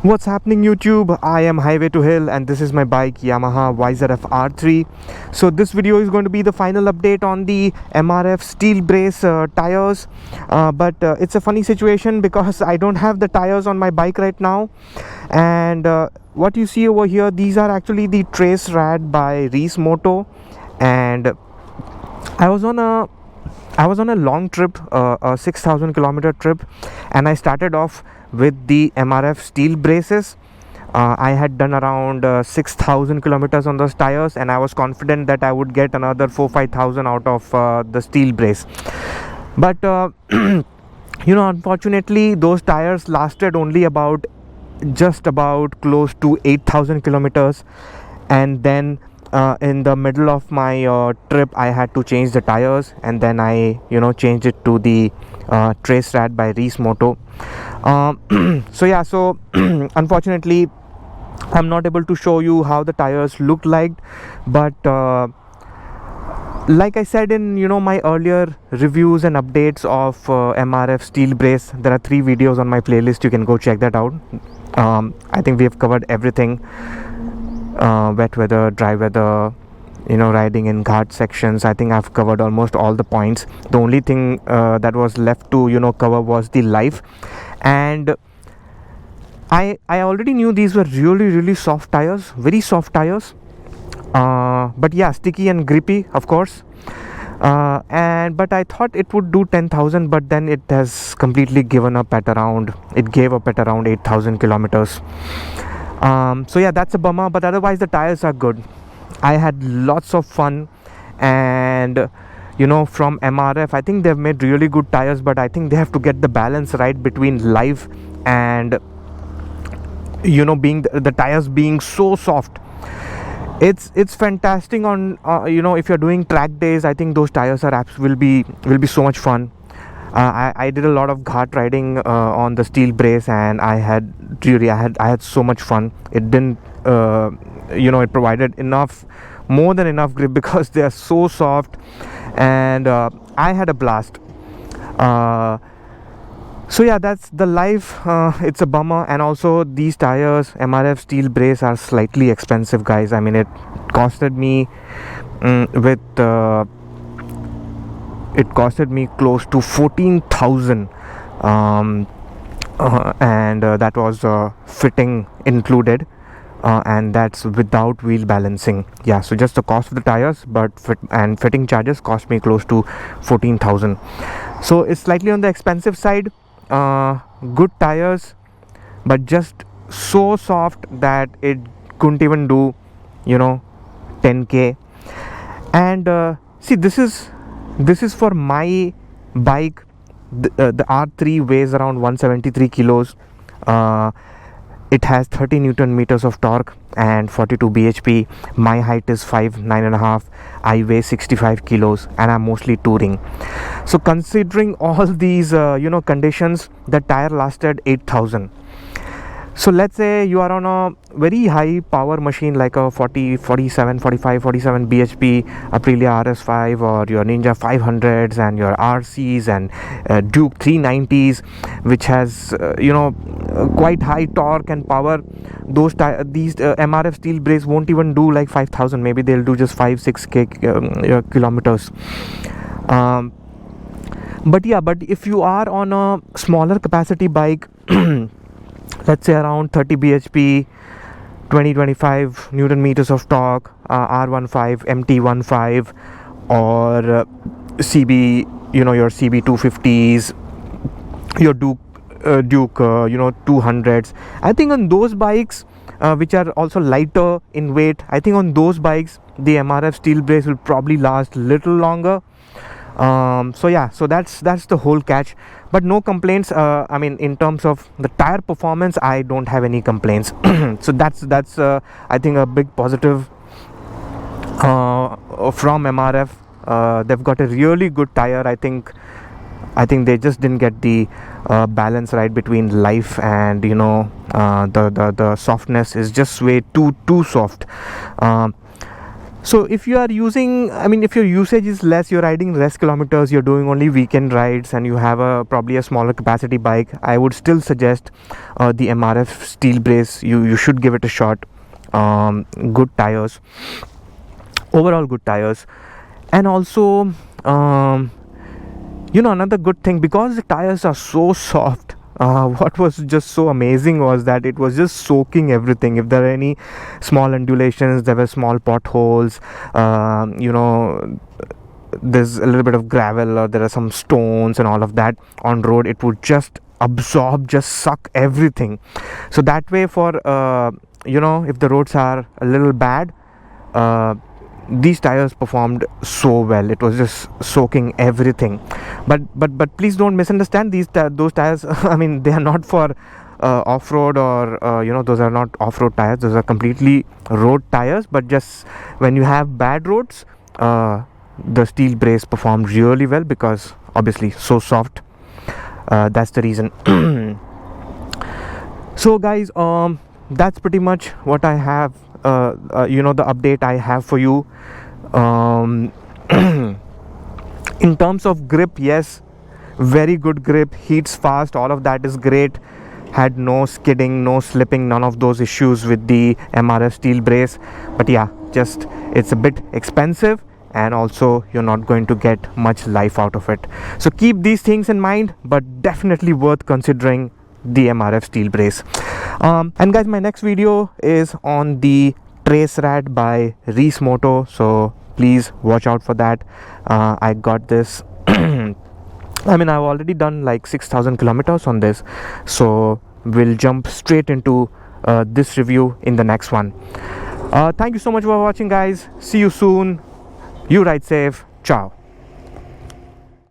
What's happening YouTube? I am Highway to Hill and this is my bike Yamaha YZF R3. So this video is going to be the final update on the MRF steel brace tires, but it's a funny situation because I don't have the tires on my bike right now. And what you see over here, these are actually the Trace Rad by Reese Moto. And I was on a long trip, a 6,000 kilometer trip, and I started off with the MRF steel braces. I had done around 6,000 kilometers on those tires, and I was confident that I would get another 4-5,000 out of the steel brace. But unfortunately, those tires lasted only just about close to 8,000 kilometers, and then in the middle of my trip I had to change the tires, and then I changed it to the Trace Rad by Reese Moto. So unfortunately I'm not able to show you how the tires look like, but like I said in my earlier reviews and updates of MRF steel brace, there are 3 videos on my playlist. You can go check that out. I think we have covered everything: wet weather, dry weather, riding in ghat sections. I think I've covered almost all the points. The only thing that was left to cover was the life. And I already knew these were really soft tires, very soft tires, but yeah, sticky and grippy, of course. But I thought it would do 10,000, but then it has completely given up at around 8,000 kilometers. So yeah, that's a bummer, but otherwise the tires are good. I had lots of fun, and from MRF, I think they've made really good tires, but I think they have to get the balance right between life and being the tires being so soft. It's fantastic on if you're doing track days. I think those tires will be so much fun. I did a lot of ghat riding on the steel brace, and I had so much fun. It didn't it provided more than enough grip because they are so soft, and I had a blast. So yeah, that's the life. It's a bummer. And also, these tires, MRF steel brace, are slightly expensive, guys. I mean, it costed me it costed me close to 14,000, and that was fitting included, and that's without wheel balancing. Yeah, so just the cost of the tires, but fitting charges cost me close to 14,000. So it's slightly on the expensive side. Good tires, but just so soft that it couldn't even do 10k. And see, this is for my bike. The R3 weighs around 173 kilos. It has 30 Newton meters of torque and 42 bhp. My height is 5'9.5". I weigh 65 kilos, and I'm mostly touring. So considering all these conditions, the tire lasted 8,000. So let's say you are on a very high power machine like a 47 bhp Aprilia RS5 or your Ninja 500s and your RCs and Duke 390s, which has quite high torque and power. These MRF steel brace won't even do like 5,000. Maybe they'll do just 5-6k kilometers. But if you are on a smaller capacity bike, let's say around 30 bhp, 20-25 Newton meters of torque, R15, MT15, or CB, your CB 250s, your Duke 200s. I think on those bikes, which are also lighter in weight, I think on those bikes the MRF steel brace will probably last little longer. So yeah, so that's the whole catch, but no complaints. I mean, in terms of the tire performance, I don't have any complaints. So that's I think a big positive from MRF. They've got a really good tire. I think they just didn't get the balance right between life and the softness is just way too soft. So if you are using, I mean, if your usage is less, you're riding less kilometers, you're doing only weekend rides, and you have probably a smaller capacity bike, I would still suggest the MRF steel brace. You should give it a shot. Good tires, overall good tires. And also another good thing, because the tires are so soft, what was just so amazing was that it was just soaking everything. If there are any small undulations, there were small potholes, there's a little bit of gravel, or there are some stones and all of that on road, it would just absorb, just suck everything. So that way, for if the roads are a little bad, these tires performed so well. It was just soaking everything. But please don't misunderstand those tires. I mean, they are not for off-road, or those are not off-road tires. Those are completely road tires. But just when you have bad roads, the steel brace performed really well, because obviously so soft. That's the reason. So guys, that's pretty much what I have, the update I have for you. In terms of grip, yes, very good grip, heats fast, all of that is great. Had no skidding, no slipping, none of those issues with the MRF steel brace. But yeah, just it's a bit expensive, and also you're not going to get much life out of it. So keep these things in mind, but definitely worth considering the MRF steel brace. And guys, my next video is on the Trace Rat by Reese Moto, so please watch out for that. I got this I mean, I've already done like 6,000 kilometers on this, so we'll jump straight into this review in the next one. Thank you so much for watching, guys. See you soon. You ride safe. Ciao.